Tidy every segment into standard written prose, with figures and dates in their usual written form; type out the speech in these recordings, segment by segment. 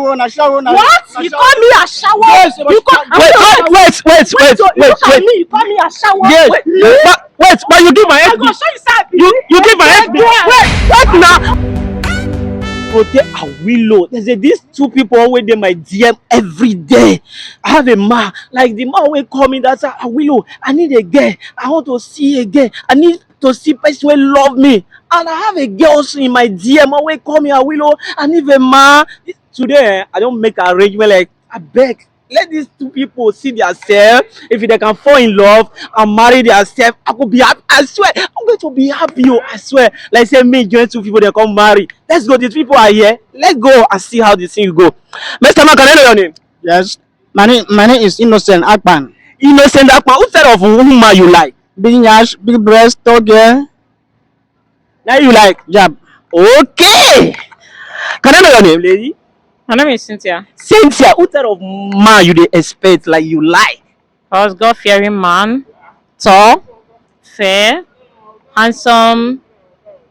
What? You call me a shower? Yes, you call wait. You call me? You call me a shower? Yes. But you give my I'm head. gonna show you side. You give my head. Wait now. Awilo. There's these two people always in my DM every day. I have a man, like the man will call me that's Awilo. I need a girl. I want to see a girl. I need to see person who love me. And I have a girl also in my DM always call me Awilo. I need a man. Today I don't make arrangement like I beg. Let these two people see themselves. If they can fall in love and marry themselves, I could be happy. I swear, I'm going to be happy. I swear. Like say me join two people, they come marry. Let's go. These people are here. Let's go and see how this thing go. Mr. Man, can I know your name? Yes. My name is Innocent Akpan. Innocent Akpan. What type of woman you like? Big yash, big breast, tall girl. Now you like? Jab. Okay. Can I know your name, lady? My name is Cynthia. Cynthia, what type of man you dey expect like you like? I was God-fearing man, tall, fair, handsome,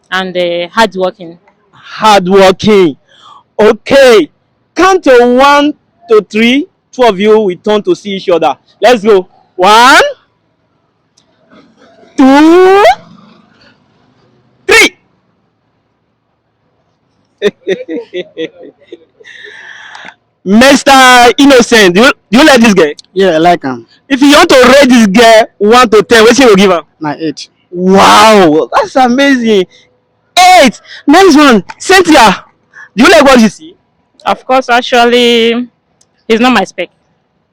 and hardworking. Hardworking. Okay. Count to 1 to 3. Two of you will turn to see each other. Let's go. 1, 2, 3. Mr. Innocent, do you like this guy? Yeah, I like him. If you want to rate this guy 1 to 10, what you will give him? My 8. Wow, that's amazing. 8. Next one, Cynthia. Do you like what you see? Of course, actually, he's not my spec.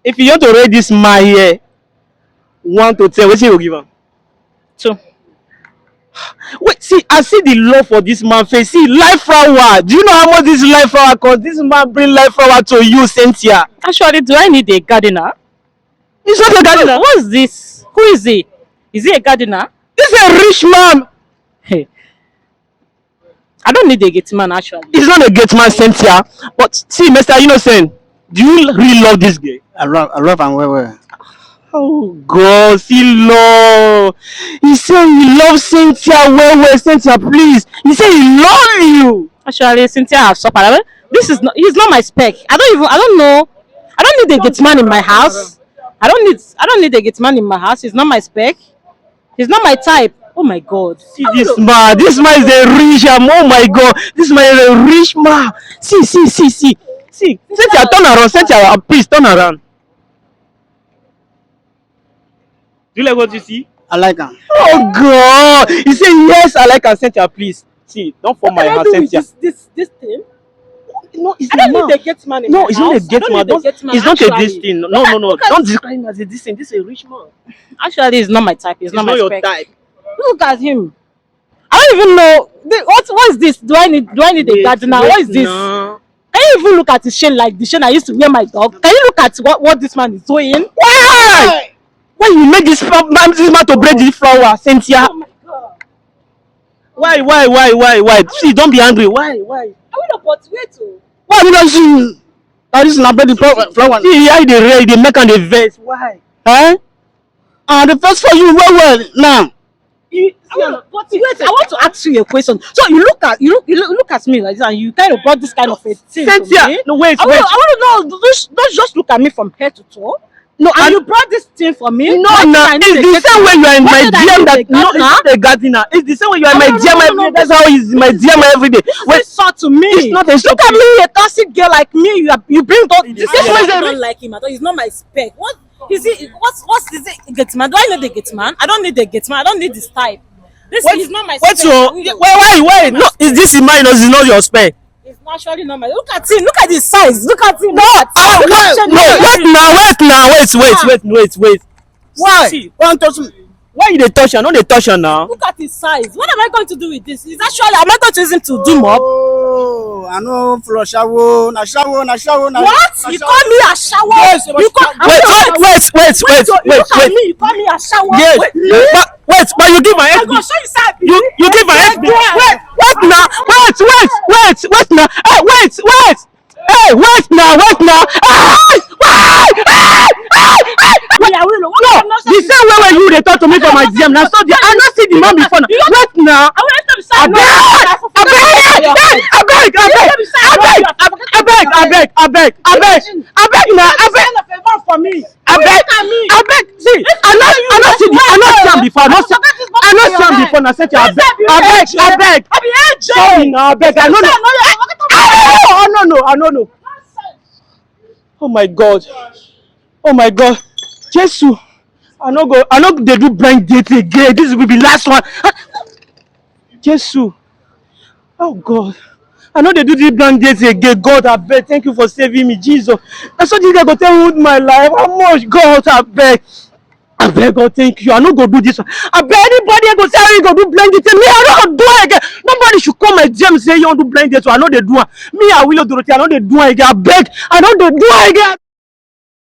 If you want to rate this man here 1 to 10, what you will give him? 2. Wait, see, I see the love for this man face. See, life flower. Do you know how much this life flower costs? This man bring life flower to you, Cynthia. Actually, do I need a gardener? He's not a gardener. What's this? Who is he? Is he a gardener? This is a rich man. Hey. I don't need a gate man, actually. He's not a gate man, Cynthia. But see, Mr. Innocent, do you really love this guy? I love him well. Oh God, see love. He said he loves Cynthia well, Cynthia, please. He said he loves you. Actually, Cynthia have suffered. He's not my spec. I don't know. I don't need a gate man in my house. I don't need a gate man in my house. He's not my spec. He's not my type. Oh my God. See this man. This man is a rich man. Oh my God. This man is a rich man. See. Cynthia, turn around. Cynthia, please turn around. Do you like what you see? I like him. Oh God! He said yes, I like her. Cynthia, please. See, don't fall my hand, Cynthia. This thing? No, it's I don't need a gate man in my house. It's not a gate man. It's not a this thing. No. Don't describe him as a this thing. This is a rich man. Actually, he's not my type. He's not my your spec. type. Look at him. I don't even know. What is this? Do I need a gardener? What is this? No. Can you even look at his chain like the chain I used to wear my dog? Can you look at what this man is doing? Why? Why you make this man to break this flower, Cynthia? Oh my God. Why? See, don't be angry. Why? I will not wait to. Why you not see? That is not the flower. See, how they make on the vest. Why? Eh? The first for you well now. But wait, I want to ask you a question. So you look at me like this, and you kind of brought this kind of a thing to Cynthia, me. no wait. I want to know. Don't just look at me from head to toe. No, And you brought this thing for me. No, it's the same way you are in my DM that no, it's not a gardener. It's the same way you are in my DM every day. That's how he's in my DM every day. Wait, so to me. It's not a Look at me, a classic girl like me. You bring all this. I don't like him at all. He's not my spec. What is it? What's is it? Gate man? Do I need a gate man? I don't need a gate man. I don't need this type. This is not my spec. Wait. No, is this in mine or is it not your spec? It's naturally not my. Look at him. Look at his size. Look at him. No, wait. Why? See, Why touch me? why you dey touch her? No dey touch her now. Look at his size. What am I going to do with this? It's actually, am I going to use him to do mop? Oh, I know for shower. Na shower. What? You call me a shower? Yes, You call Wait. Look at me. You call me a shower? Yes, but you give my I'm head. gonna show you side. You give my head. Wait now. Wait now. Hey, wait now. No, the same way when you dey talk to me for my DM now, so I not see the man before now. Wait now. I want to decide. I beg. abeg na abeg. For me. Abeg, see, I not see am before. I not see am before. Na say abeg. Sorry na abeg. I no know. Oh my God. Jesus. I no dey do blind date again. This will be last one. Jesus. Oh God. I know they do this blind date again. God, I beg. Thank you for saving me, Jesus. I saw this guy go tell me my life. How much? God, I beg. God, thank you. I no go do this one. I beg anybody go say how you go do blind date. Me, I don't do it again. Nobody should come my gym say you want to do blind date. So I know they do it. Me, Awilo Dorothy, I know they do it again. I beg. I know they do it again.